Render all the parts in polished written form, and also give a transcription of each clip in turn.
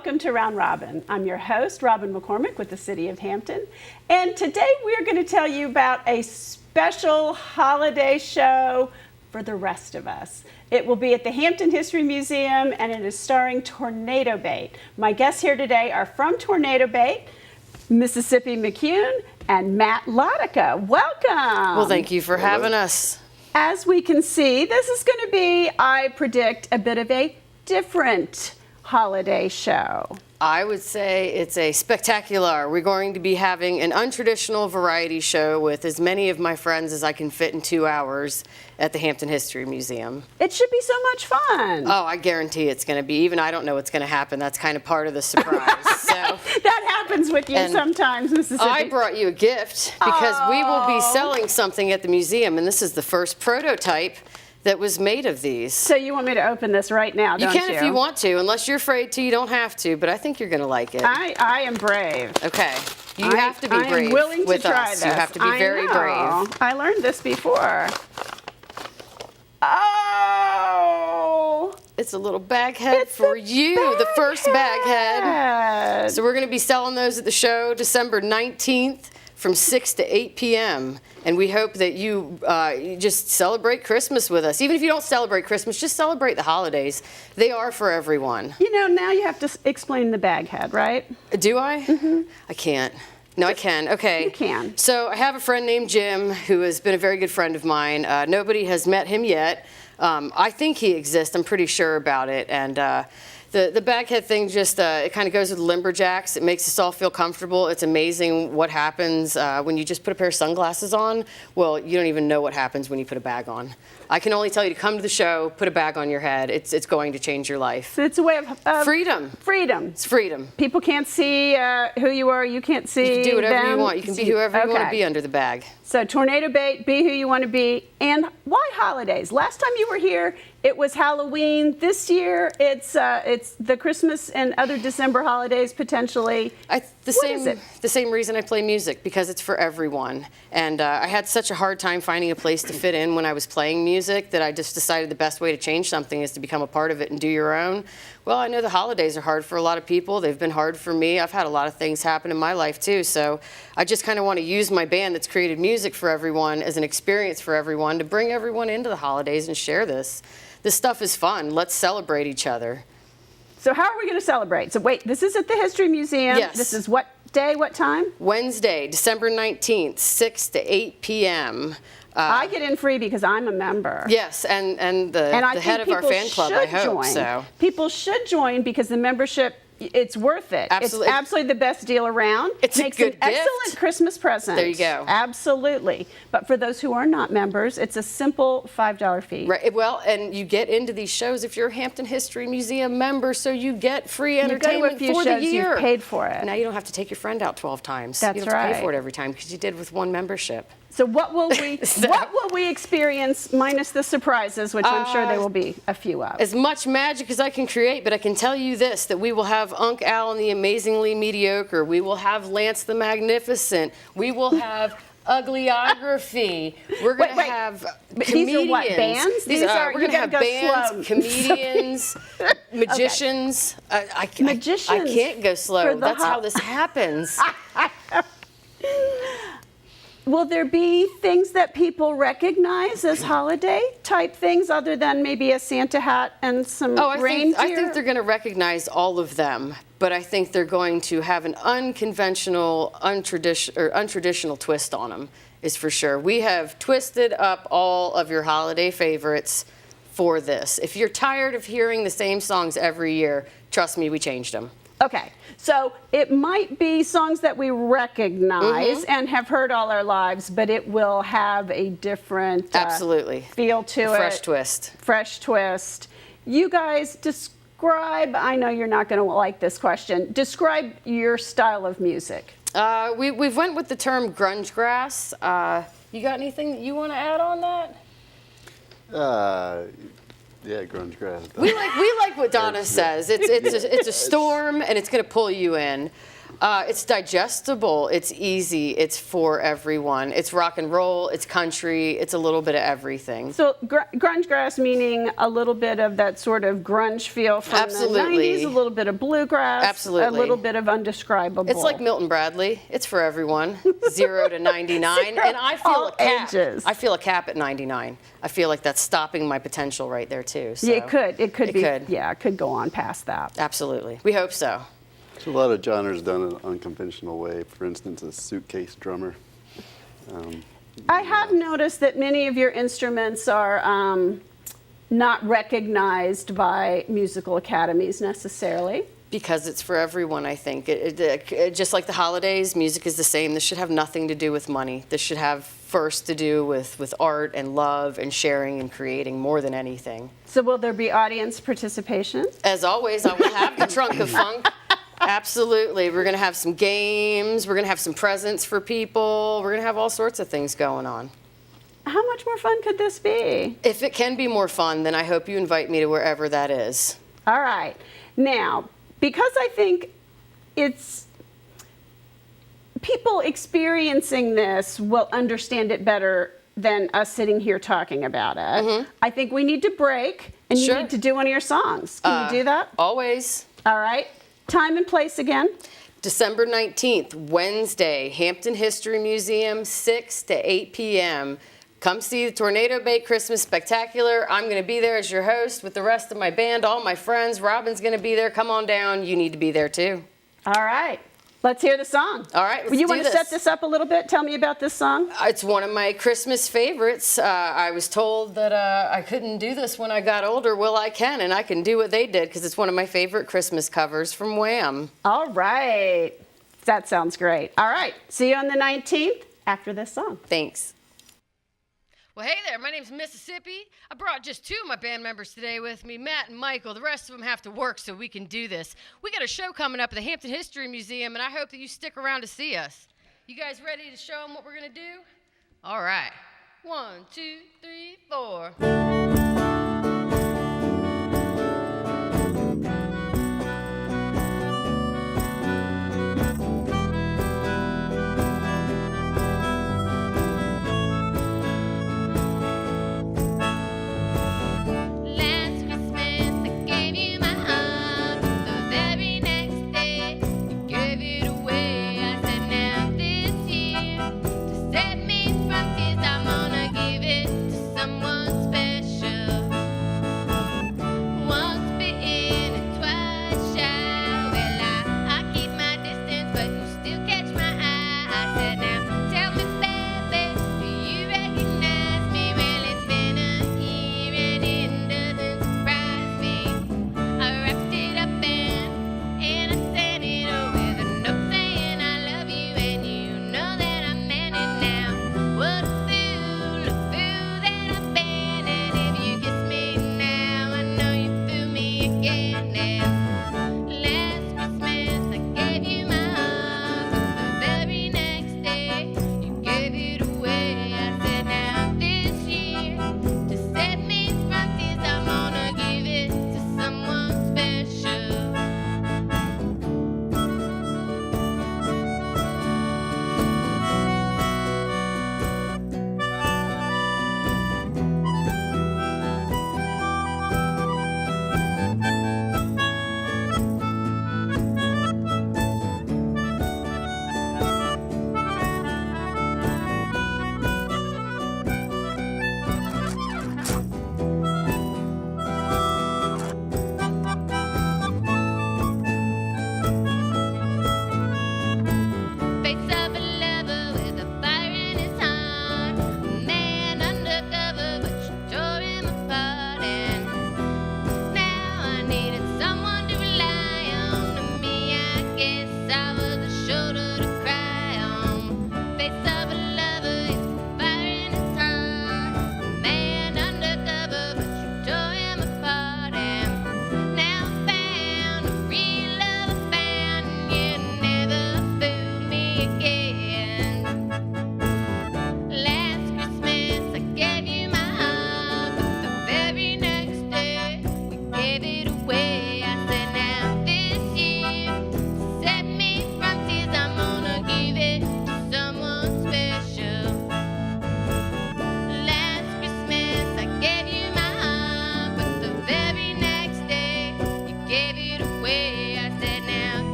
welcome to Round Robin. I'm your host, Robin McCormick with the City of Hampton. And today we're going to tell you about a special holiday show for the rest of us. It will be at the Hampton History Museum, and it is starring Tornado Bait. My guests here today are from Tornado Bait, Msesippi McQuown, and Matt Lodica. Welcome. Well, thank you for having us. As we can see, this is going to be, I predict, a bit of a different holiday show. I would say it's a spectacular. We're going to be having an untraditional variety show with as many of my friends as I can fit in 2 hours at the Hampton History Museum. It should be so much fun. Oh, I guarantee it's going to be. Even I don't know what's going to happen. That's kind of part of the surprise. That happens with you sometimes, Msesippi. I brought you a gift because we will be selling something at the museum, and this is the first prototype that was made of these. So you want me to open this right now, don't you? You can if you want to. Unless you're afraid to, you don't have to, but I think you're going to like it. I am brave. Okay. You have to be brave. I am willing with to try us. this. You have to be very brave. I learned this before. Oh! It's a little bag head for you, the first bag head. So we're going to be selling those at the show December 19th from 6 to 8 p.m. And we hope that you just celebrate Christmas with us. Even if you don't celebrate Christmas, just celebrate the holidays. They are for everyone. You know, now you have to explain the bag head, right? Do I? Mm-hmm. I can't. No, I can. Okay. You can. So I have a friend named Jim who has been a very good friend of mine. Nobody has met him yet. I think he exists. I'm pretty sure about it. And the baghead thing just, it kind of goes with lumberjacks. It makes us all feel comfortable. It's amazing what happens when you just put a pair of sunglasses on. Well, you don't even know what happens when you put a bag on. I can only tell you to come to the show, put a bag on your head. It's going to change your life. So it's a way of freedom. Freedom. It's freedom. People can't see who you are. You can't see them. You can do whatever you want. You can be whoever you want to be under the bag. So Tornado Bait, be who you want to be. And why holidays? Last time you were here, it was Halloween. This year, it's the Christmas and other December holidays potentially. The same reason I play music, because it's for everyone. And I had such a hard time finding a place to fit in when I was playing music that I just decided the best way to change something is to become a part of it and do your own. Well, I know the holidays are hard for a lot of people. They've been hard for me. I've had a lot of things happen in my life too. So I just kind of want to use my band that's created music for everyone as an experience for everyone to bring everyone into the holidays and share this. This stuff is fun. Let's celebrate each other. So how are we going to celebrate? So wait, this is at the History Museum. Yes. This is what day, what time? Wednesday, December 19th, 6 to 8 p.m. I get in free because I'm a member. Yes, and the head of our fan club, I hope so. People should join because the membership, it's worth it. Absolutely. It's absolutely the best deal around. It makes an excellent Christmas present. There you go. Absolutely. But for those who are not members, it's a simple $5 fee. Right. Well, and you get into these shows if you're a Hampton History Museum member, so you get free entertainment for the year. You've paid for it. Now you don't have to take your friend out 12 times. That's you don't have to pay right. for it every time because you did with one membership. So what will we experience minus the surprises, which I'm sure there will be a few of? As much magic as I can create, but I can tell you this, that we will have Unc Al and the Amazingly Mediocre. We will have Lance the Magnificent. We will have Ugliography. We're going to have comedians. These are what, bands? We're going to have bands, comedians, magicians. Magicians. I can't go slow. That's how this happens. Will there be things that people recognize as holiday type things other than maybe a Santa hat and some reindeer? I think they're going to recognize all of them, but I think they're going to have an unconventional, untraditional twist on them, is for sure. We have twisted up all of your holiday favorites for this. If you're tired of hearing the same songs every year, trust me, we changed them. Okay, so it might be songs that we recognize and have heard all our lives, but it will have a different absolutely feel to it. Fresh twist. Fresh twist. You guys describe, I know you're not going to like this question, describe your style of music. We've went with the term grunge-grass. You got anything that you want to add on that? Yeah, grunge-grass. We like what Donna says. It's a storm and it's going to pull you in. It's digestible, it's easy, it's for everyone. It's rock and roll, it's country, it's a little bit of everything. So grunge-grass meaning a little bit of that sort of grunge feel from Absolutely. the 90s, a little bit of bluegrass, Absolutely. a little bit of undescribable. It's like Milton Bradley. It's for everyone. 0 to 99. And I feel all a cap. ages. I feel a cap at 99. I feel like that's stopping my potential right there too. So Yeah, it could. It could be. could. Yeah, it could go on past that. Absolutely. We hope so. There's a lot of genres done in an unconventional way. For instance, a suitcase drummer. I have noticed that many of your instruments are not recognized by musical academies necessarily. Because it's for everyone, I think. Just like the holidays, music is the same. This should have nothing to do with money. This should have first to do with art and love and sharing and creating more than anything. So will there be audience participation? As always, I will have the trunk of funk. Absolutely. We're going to have some games. We're going to have some presents for people. We're going to have all sorts of things going on. How much more fun could this be? If it can be more fun, then I hope you invite me to wherever that is. All right. Now, because I think it's people experiencing this will understand it better than us sitting here talking about it. I think we need to break, and you Sure. need to do one of your songs. Can you do that? Always. All right. Time and place again. December 19th, Wednesday, Hampton History Museum, 6 to 8 p.m. Come see the Tornado Bay Christmas Spectacular. I'm going to be there as your host with the rest of my band, all my friends. Robin's going to be there. Come on down. You need to be there too. All right. Let's hear the song. All right, let's You do want to this. set this up a little bit? Tell me about this song. It's one of my Christmas favorites. I was told that I couldn't do this when I got older. Well, I can, and I can do what they did because it's one of my favorite Christmas covers from Wham. All right. That sounds great. All right. See you on the 19th after this song. Thanks. Well, hey there, my name's Msesippi. I brought just 2 of my band members today with me, Matt and Michael. The rest of them have to work so we can do this. We got a show coming up at the Hampton History Museum, and I hope that you stick around to see us. You guys ready to show them what we're going to do? All right. 1, 2, 3, 4. Last Christmas I gave you my heart. The very next day you gave it away. I said now this year to set me from tears I'm gonna give it to someone special.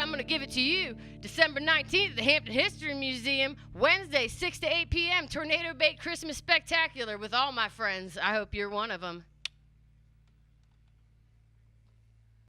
I'm going to give it to you. December 19th at the Hampton History Museum. Wednesday, 6 to 8 p.m. Tornado Bait Christmas Spectacular with all my friends. I hope you're one of them.